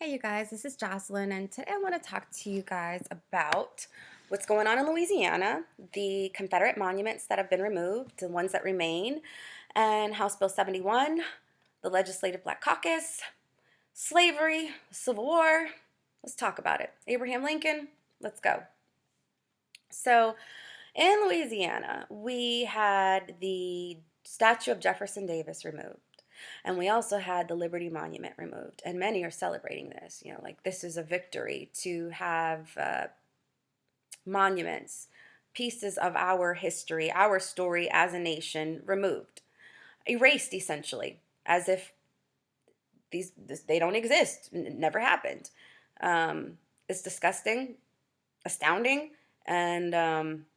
Hey you guys, this is Jocelyn, and today I want to talk to you guys about what's going on in Louisiana, the Confederate monuments that have been removed, the ones that remain, and House Bill 71, the Legislative Black Caucus, slavery, Civil War. Let's talk about it. Abraham Lincoln, let's go. So, in Louisiana, we had the statue of Jefferson Davis removed. And we also had the Liberty Monument removed. And many are celebrating this. Like this is a victory to have monuments, pieces of our history, our story as a nation removed, erased essentially, as if they don't exist, it never happened. It's disgusting, astounding, and I'm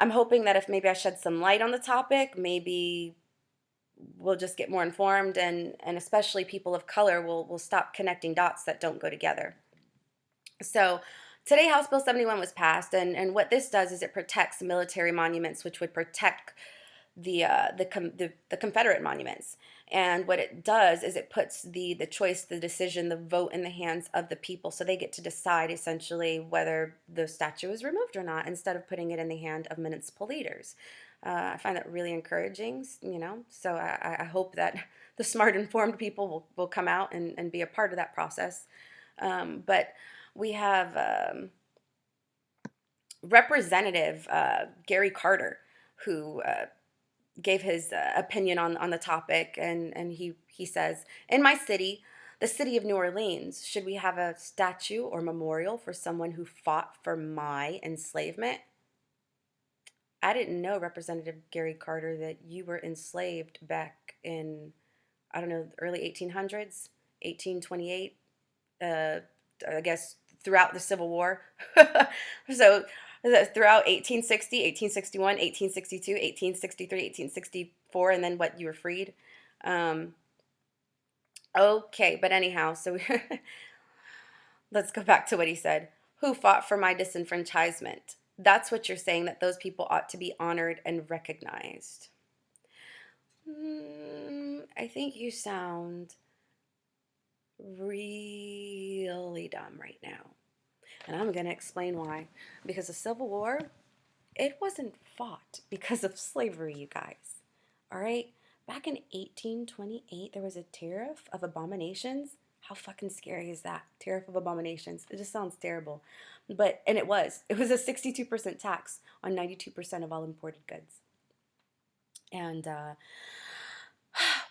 hoping that if maybe I shed some light on the topic, maybe we'll just get more informed, and especially people of color will stop connecting dots that don't go together. So today House Bill 71 was passed, and what this does is it protects military monuments, which would protect the Confederate monuments. And what it does is it puts the choice, the decision, the vote in the hands of the people, so they get to decide essentially whether the statue is removed or not, instead of putting it in the hand of municipal leaders. I find that really encouraging, so I hope that the smart, informed people will come out and be a part of that process. But we have Representative Gary Carter, who gave his opinion on the topic, and he says, in my city, the city of New Orleans, should we have a statue or memorial for someone who fought for my enslavement? I didn't know, Representative Gary Carter, that you were enslaved back in, I don't know, the early 1800s, 1828, I guess throughout the Civil War. So throughout 1860, 1861, 1862, 1863, 1864, and then what, you were freed? Um, okay, but anyhow, so let's go back to what he said. Who fought for my disenfranchisement? That's what you're saying, that those people ought to be honored and recognized. I think you sound really dumb right now. And I'm going to explain why. Because the Civil War, it wasn't fought because of slavery, you guys. All right? Back in 1828, there was a tariff of abominations. How fucking scary is that? Tariff of abominations. It just sounds terrible. And it was. It was a 62% tax on 92% of all imported goods. And,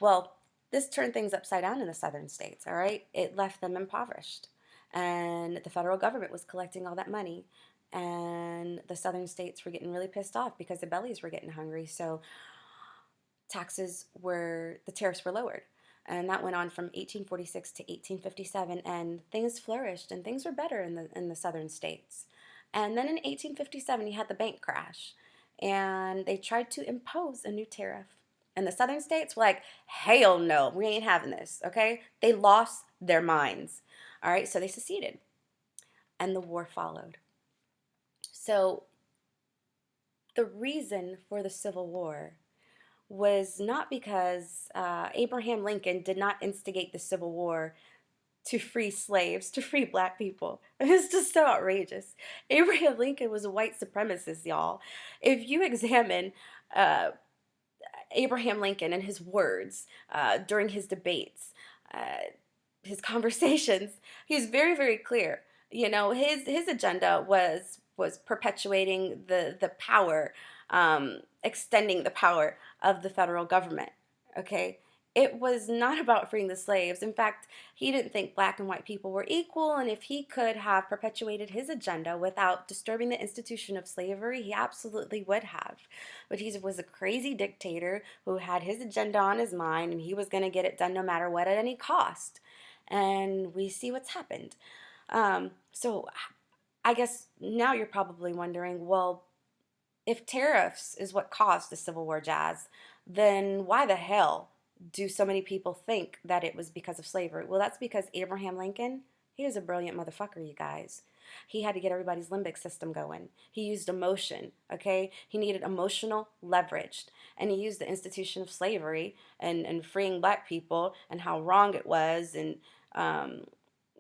well, this turned things upside down in the southern states, all right? It left them impoverished. And the federal government was collecting all that money. And the southern states were getting really pissed off because the bellies were getting hungry. So the tariffs were lowered. And that went on from 1846 to 1857, and things flourished and things were better in the southern states. And then in 1857, you had the bank crash, and they tried to impose a new tariff. And the southern states were like, hell no, we ain't having this, okay? They lost their minds. All right, so they seceded, and the war followed. So the reason for the Civil War was not because Abraham Lincoln did not instigate the Civil War to free slaves, to free black people. It's just so outrageous. Abraham Lincoln was a white supremacist, y'all. If you examine uh, Abraham Lincoln and his words during his debates, his conversations, he's very, very clear. His agenda was perpetuating the power, extending the power of the federal government. Okay, it was not about freeing the slaves. In fact, he didn't think black and white people were equal, and if he could have perpetuated his agenda without disturbing the institution of slavery, he absolutely would have. But he was a crazy dictator who had his agenda on his mind, and he was going to get it done no matter what, at any cost. And we see what's happened. So I guess now you're probably wondering, well, if tariffs is what caused the Civil War, Jazz, then why the hell do so many people think that it was because of slavery? Well, that's because Abraham Lincoln, he was a brilliant motherfucker, you guys. He had to get everybody's limbic system going. He used emotion, okay? He needed emotional leverage. And he used the institution of slavery and freeing black people and how wrong it was and, um,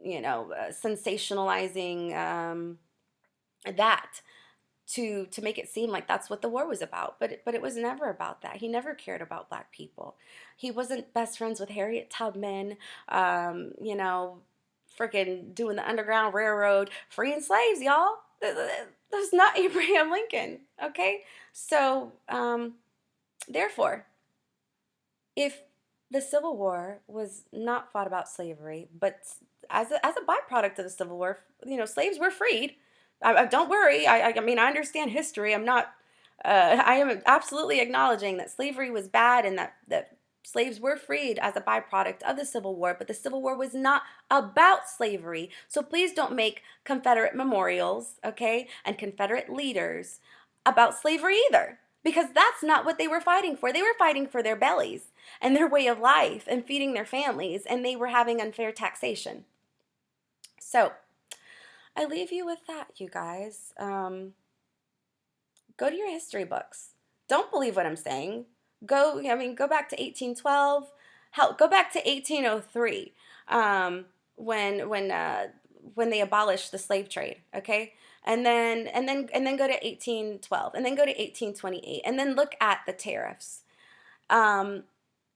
sensationalizing that to make it seem like that's what the war was about. But it was never about that. He never cared about black people. He wasn't best friends with Harriet Tubman, freaking doing the Underground Railroad, freeing slaves, y'all. That's not Abraham Lincoln, okay? So, therefore, if the Civil War was not fought about slavery, but as a byproduct of the Civil War, slaves were freed. Don't worry. I mean, I understand history. I'm not. I am absolutely acknowledging that slavery was bad and that slaves were freed as a byproduct of the Civil War, but the Civil War was not about slavery. So please don't make Confederate memorials, okay, and Confederate leaders about slavery either. Because that's not what they were fighting for. They were fighting for their bellies and their way of life and feeding their families, and they were having unfair taxation. So, I leave you with that, you guys. Go to your history books. Don't believe what I'm saying. Go back to 1812. Hell, go back to 1803, when they abolished the slave trade. Okay, and then go to 1812, and then go to 1828, and then look at the tariffs. Um,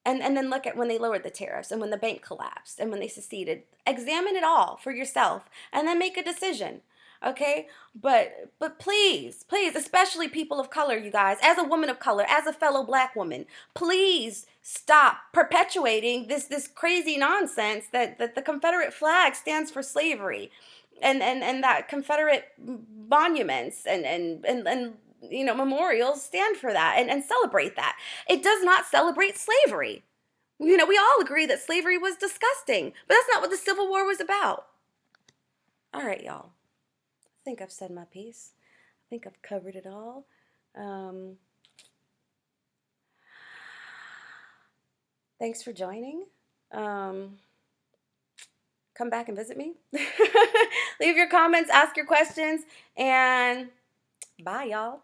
and then look at when they lowered the tariffs and when the bank collapsed and when they seceded. Examine it all for yourself and then make a decision. Okay? But please, especially people of color, you guys, as a woman of color, as a fellow black woman, please stop perpetuating this crazy nonsense that the Confederate flag stands for slavery and that Confederate monuments and memorials stand for that and celebrate that. It does not celebrate slavery. We all agree that slavery was disgusting, but that's not what the Civil War was about. All right, y'all. I think I've said my piece. I think I've covered it all. Thanks for joining. Come back and visit me. Leave your comments, ask your questions, and bye, y'all.